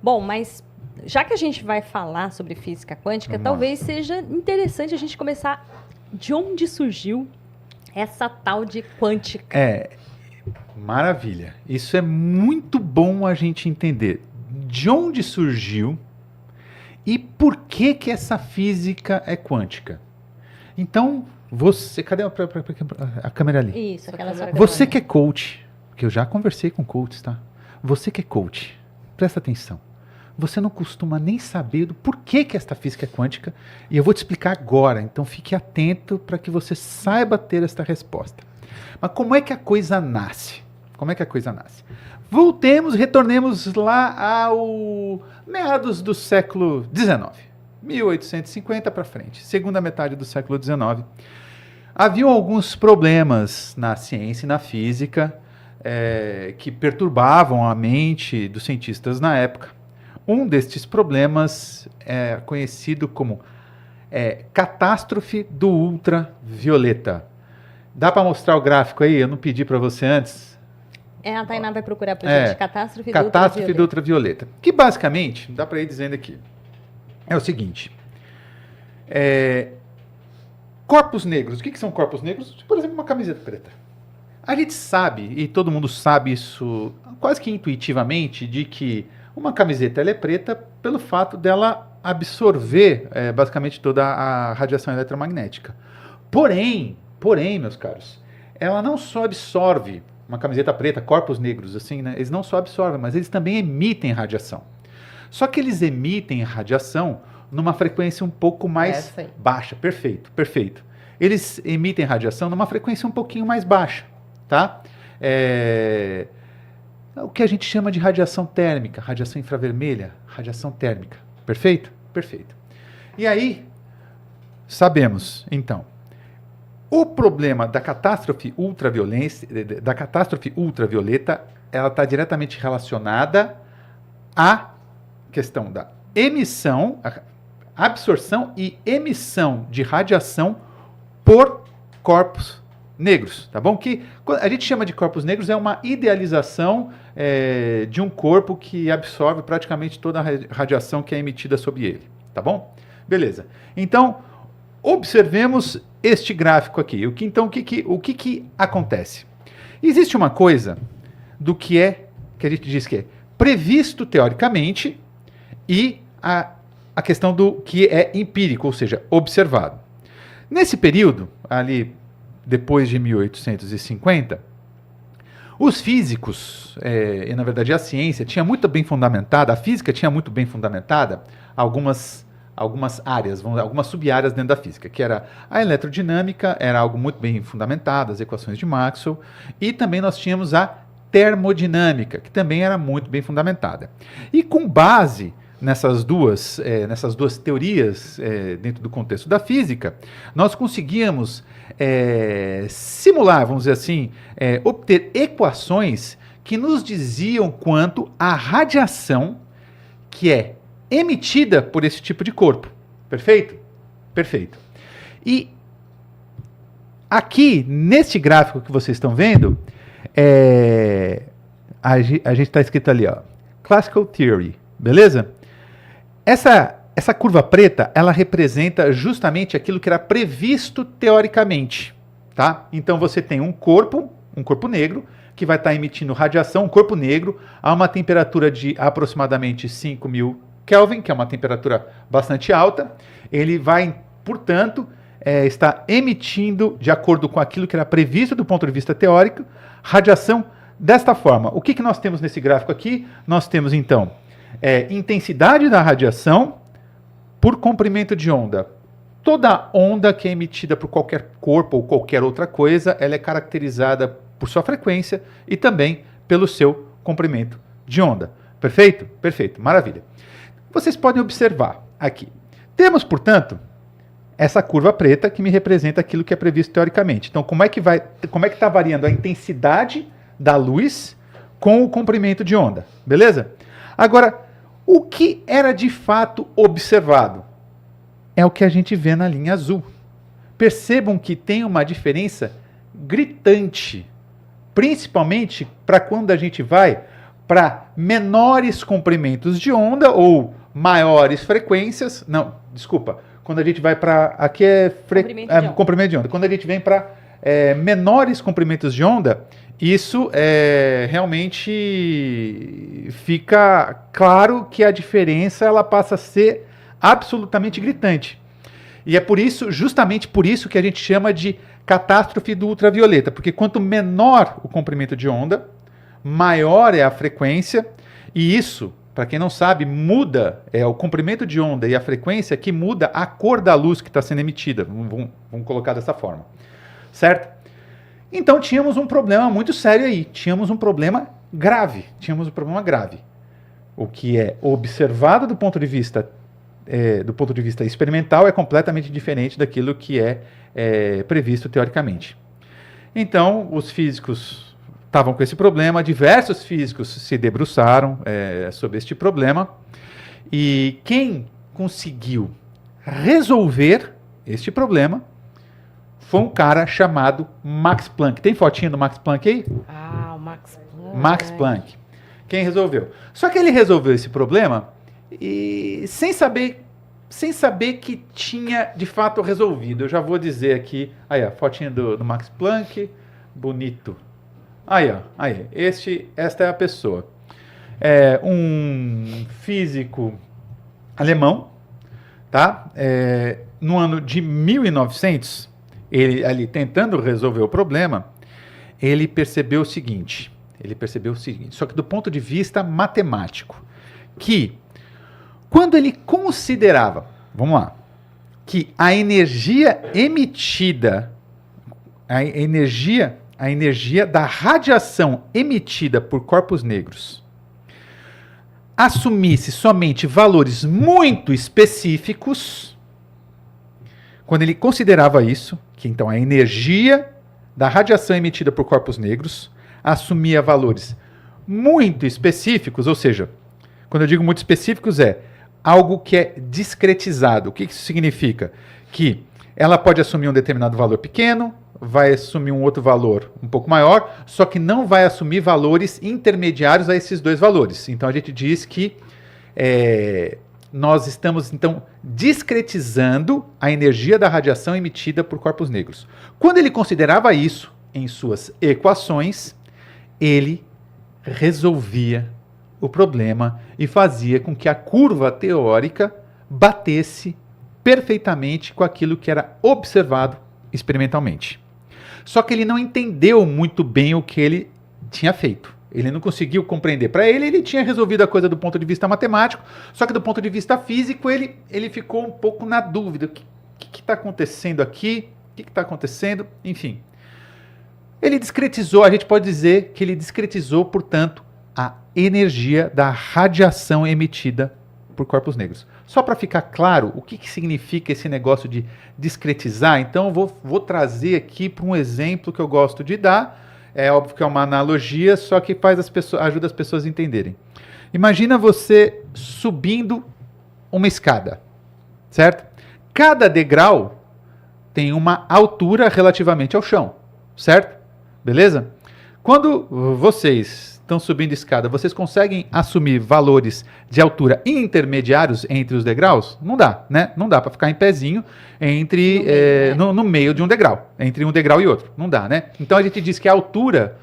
Bom, mas já que a gente vai falar sobre física quântica, talvez seja interessante a gente começar de onde surgiu essa tal de quântica. Maravilha. Isso é muito bom a gente entender de onde surgiu e por que que essa física é quântica. Então, você... Cadê a câmera ali? Isso, aquela sua Você que é coach, que eu já conversei com coaches, tá? Você que é coach, presta atenção. Você não costuma nem saber do porquê que esta física é quântica e eu vou te explicar agora. Então, fique atento para que você saiba ter esta resposta. Mas como é que a coisa nasce? Como é que a coisa nasce? Retornemos lá ao meados do século XIX, 1850 para frente, segunda metade do século XIX. Haviam alguns problemas na ciência e na física que perturbavam a mente dos cientistas na época. Um destes problemas é conhecido como catástrofe do ultravioleta. Dá para mostrar o gráfico aí? Eu não pedi para você antes. A Tainá vai procurar para gente catástrofe do ultravioleta. Que basicamente, dá para ir dizendo aqui, é o seguinte. Corpos negros. O que são corpos negros? Por exemplo, uma camiseta preta. A gente sabe, e todo mundo sabe isso quase que intuitivamente, de que uma camiseta ela é preta pelo fato dela absorver basicamente toda a radiação eletromagnética. Porém, meus caros, ela não só absorve, uma camiseta preta, corpos negros, assim, né? Eles não só absorvem, mas eles também emitem radiação. Só que eles emitem radiação numa frequência um pouco mais baixa. Perfeito, perfeito. Eles emitem radiação numa frequência um pouquinho mais baixa, tá? O que a gente chama de radiação térmica, radiação infravermelha, radiação térmica. Perfeito? Perfeito. E aí, sabemos, então, o problema da catástrofe ultravioleta, ela está diretamente relacionada à questão da emissão, absorção e emissão de radiação por corpos negros, tá bom? Que a gente chama de corpos negros é uma idealização de um corpo que absorve praticamente toda a radiação que é emitida sobre ele, tá bom? Beleza. Então, observemos este gráfico aqui. O que acontece? Existe uma coisa do que a gente diz que é previsto teoricamente e a questão do que é empírico, ou seja, observado. Nesse período, ali depois de 1850, os físicos, e na verdade a ciência, tinha muito bem fundamentada, a física tinha muito bem fundamentada algumas áreas, algumas sub-áreas dentro da física, que era a eletrodinâmica, era algo muito bem fundamentado, as equações de Maxwell, e também nós tínhamos a termodinâmica, que também era muito bem fundamentada. E com base nessas duas teorias dentro do contexto da física, nós conseguíamos simular, vamos dizer assim, obter equações que nos diziam quanto a radiação que é emitida por esse tipo de corpo. Perfeito? Perfeito. E aqui, neste gráfico que vocês estão vendo, a gente está escrito ali, ó, Classical Theory, beleza? Essa curva preta, ela representa justamente aquilo que era previsto teoricamente, tá? Então você tem um corpo negro, que vai estar emitindo radiação, um corpo negro, a uma temperatura de aproximadamente 5.000 Kelvin, que é uma temperatura bastante alta. Ele vai, portanto, estar emitindo, de acordo com aquilo que era previsto do ponto de vista teórico, radiação desta forma. O que nós temos nesse gráfico aqui? Nós temos, então, intensidade da radiação por comprimento de onda. Toda onda que é emitida por qualquer corpo ou qualquer outra coisa, ela é caracterizada por sua frequência e também pelo seu comprimento de onda. Perfeito? Perfeito. Maravilha. Vocês podem observar aqui. Temos, portanto, essa curva preta que me representa aquilo que é previsto teoricamente. Então, como é que está variando a intensidade da luz com o comprimento de onda? Beleza? Agora, o que era de fato observado? É o que a gente vê na linha azul. Percebam que tem uma diferença gritante, principalmente para quando a gente vai para menores comprimentos de onda ou maiores frequências. Não, desculpa. Quando a gente vai para... Aqui é comprimento de onda. Quando a gente vem para menores comprimentos de onda, isso realmente fica claro que a diferença ela passa a ser absolutamente gritante. E é por isso, justamente por isso, que a gente chama de catástrofe do ultravioleta, porque quanto menor o comprimento de onda, maior é a frequência, e isso, para quem não sabe, muda, o comprimento de onda e a frequência que muda a cor da luz que está sendo emitida, vamos colocar dessa forma, certo? Então tínhamos um problema muito sério aí, tínhamos um problema grave, O que é observado do ponto de vista experimental é completamente diferente daquilo que é previsto teoricamente. Então, os físicos estavam com esse problema, diversos físicos se debruçaram sobre este problema, e quem conseguiu resolver este problema foi um cara chamado Max Planck. Tem fotinho do Max Planck aí? Ah, o Max Planck. Max Planck. Quem resolveu? Só que ele resolveu esse problema e sem saber que tinha de fato resolvido. Eu já vou dizer aqui, aí a fotinha do Max Planck, bonito. Aí, ó, aí, esta é a pessoa. É um físico alemão, tá? No ano de 1900, ele ali tentando resolver o problema, ele percebeu o seguinte, só que do ponto de vista matemático, que quando ele considerava, vamos lá, que a energia emitida, a energia da radiação emitida por corpos negros assumisse somente valores muito específicos, quando ele considerava isso, que então a energia da radiação emitida por corpos negros assumia valores muito específicos, ou seja, quando eu digo muito específicos algo que é discretizado. O que isso significa? Que ela pode assumir um determinado valor pequeno, vai assumir um outro valor um pouco maior, só que não vai assumir valores intermediários a esses dois valores. Então a gente diz que nós estamos então discretizando a energia da radiação emitida por corpos negros. Quando ele considerava isso em suas equações, ele resolvia o problema e fazia com que a curva teórica batesse perfeitamente com aquilo que era observado experimentalmente. Só que ele não entendeu muito bem o que ele tinha feito. Ele não conseguiu compreender. Para ele tinha resolvido a coisa do ponto de vista matemático, só que do ponto de vista físico, ele ficou um pouco na dúvida. O que está acontecendo aqui? O que está acontecendo? Enfim. Ele discretizou, a gente pode dizer que ele discretizou, portanto, a energia da radiação emitida por corpos negros. Só para ficar claro o que significa esse negócio de discretizar, então eu vou trazer aqui para um exemplo que eu gosto de dar. É óbvio que é uma analogia, só que ajuda as pessoas a entenderem. Imagina você subindo uma escada, certo? Cada degrau tem uma altura relativamente ao chão, certo? Beleza? Quando vocês estão subindo escada, vocês conseguem assumir valores de altura intermediários entre os degraus? Não dá, né? Não dá para ficar em pezinho no meio de um degrau, entre um degrau e outro. Não dá, né? Então a gente diz que a altura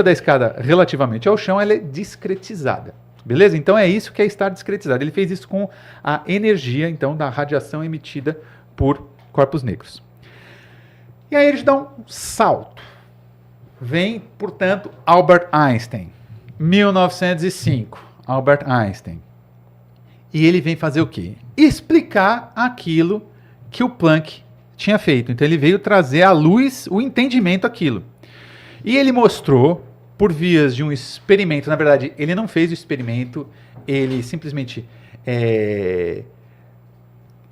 da escada relativamente ao chão, ela é discretizada. Beleza? Então é isso que é estar discretizado. Ele fez isso com a energia, então, da radiação emitida por corpos negros. E aí eles dão um salto. Vem, portanto, Albert Einstein, 1905, Albert Einstein. E ele vem fazer o quê? Explicar aquilo que o Planck tinha feito. Então ele veio trazer à luz o entendimento daquilo. E ele mostrou, por vias de um experimento, na verdade, ele não fez o experimento, ele simplesmente...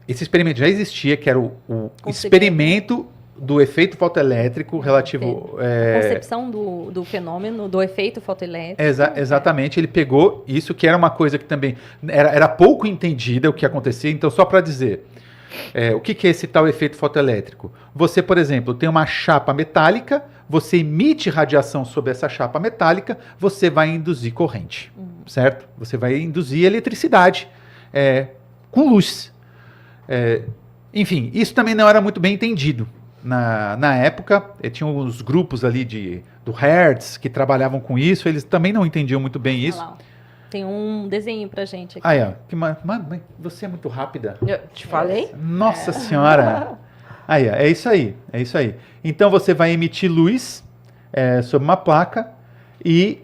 esse experimento já existia, que era o experimento do efeito fotoelétrico relativo... A concepção do fenômeno, do efeito fotoelétrico. Exatamente, ele pegou isso, que era uma coisa que também era pouco entendida o que acontecia. Então, só para dizer, o que é esse tal efeito fotoelétrico? Você, por exemplo, tem uma chapa metálica, você emite radiação sobre essa chapa metálica, você vai induzir corrente, certo? Você vai induzir eletricidade com luz. Enfim, isso também não era muito bem entendido. Na época, tinha uns grupos ali do Hertz que trabalhavam com isso, eles também não entendiam muito bem isso. Olha lá, tem um desenho pra gente aqui. Aí, ó. Mãe, você é muito rápida. Eu te falei? Nossa Senhora! Aí, ó, é isso aí. Então você vai emitir luz sobre uma placa e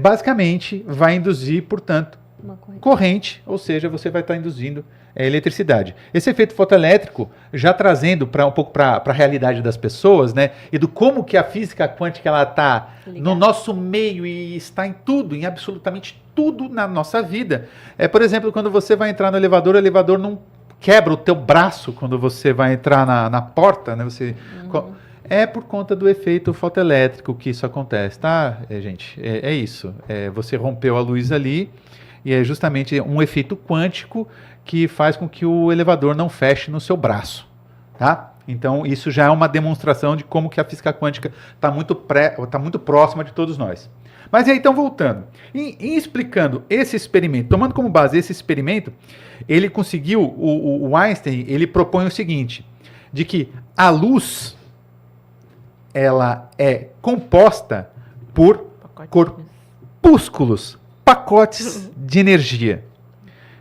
basicamente vai induzir, portanto, Uma corrente, ou seja, você vai estar induzindo eletricidade. Esse efeito fotoelétrico, já trazendo um pouco para a realidade das pessoas, né, e do como que a física quântica ela está no nosso meio e está em tudo, em absolutamente tudo na nossa vida. Por exemplo, quando você vai entrar no elevador, o elevador não quebra o teu braço quando você vai entrar na porta, né? É por conta do efeito fotoelétrico que isso acontece, tá, gente? É isso. Você rompeu a luz ali e é justamente um efeito quântico que faz com que o elevador não feche no seu braço, tá? Então, isso já é uma demonstração de como que a física quântica está muito próxima de todos nós. Mas aí, então, voltando. Em explicando esse experimento, tomando como base esse experimento, ele conseguiu, o Einstein, ele propõe o seguinte, de que a luz, ela é composta por corpúsculos, pacotes de energia.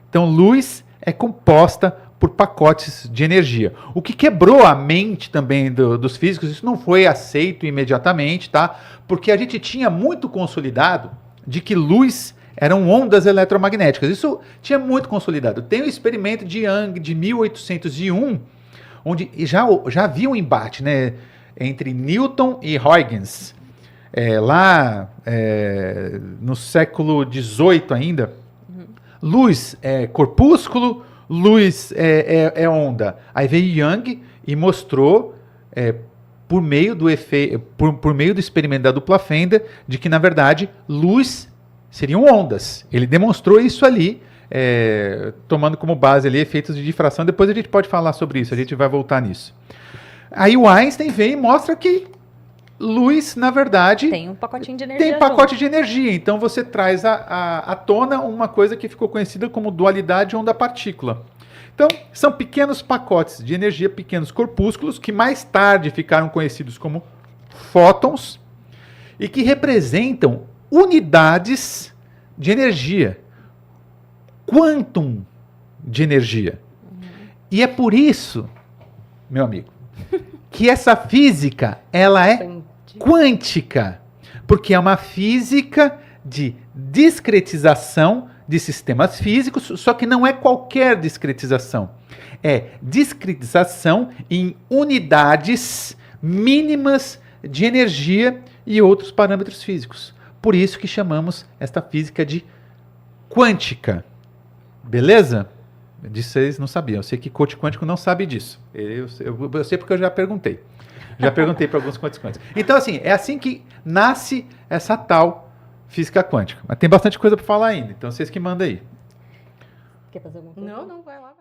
Então, luz é composta por pacotes de energia. O que quebrou a mente também dos físicos, isso não foi aceito imediatamente, tá? Porque a gente tinha muito consolidado de que luz eram ondas eletromagnéticas. Isso tinha muito consolidado. Tem o experimento de Young de 1801, onde já havia um embate, né, entre Newton e Huygens. No século XVIII ainda, luz é corpúsculo, luz é onda. Aí veio Young e mostrou, por meio do experimento da dupla Fender, de que, na verdade, luz seriam ondas. Ele demonstrou isso ali, tomando como base ali efeitos de difração. Depois a gente pode falar sobre isso, a gente vai voltar nisso. Aí o Einstein vem e mostra que luz, na verdade, tem um pacotinho de energia. Tem pacote de energia. Então você traz à tona uma coisa que ficou conhecida como dualidade onda-partícula. Então, são pequenos pacotes de energia, pequenos corpúsculos, que mais tarde ficaram conhecidos como fótons, e que representam unidades de energia, quantum de energia. E é por isso, meu amigo, que essa física, ela é quântica, porque é uma física de discretização de sistemas físicos, só que não é qualquer discretização. É discretização em unidades mínimas de energia e outros parâmetros físicos. Por isso que chamamos esta física de quântica. Beleza? Disso vocês não sabiam. Eu sei que coach quântico não sabe disso. Eu sei porque eu já perguntei. Já perguntei para alguns coaches quânticos. Então, assim, é assim que nasce essa tal física quântica. Mas tem bastante coisa para falar ainda. Então, vocês que mandam aí. Quer fazer alguma coisa? Não, vai lá.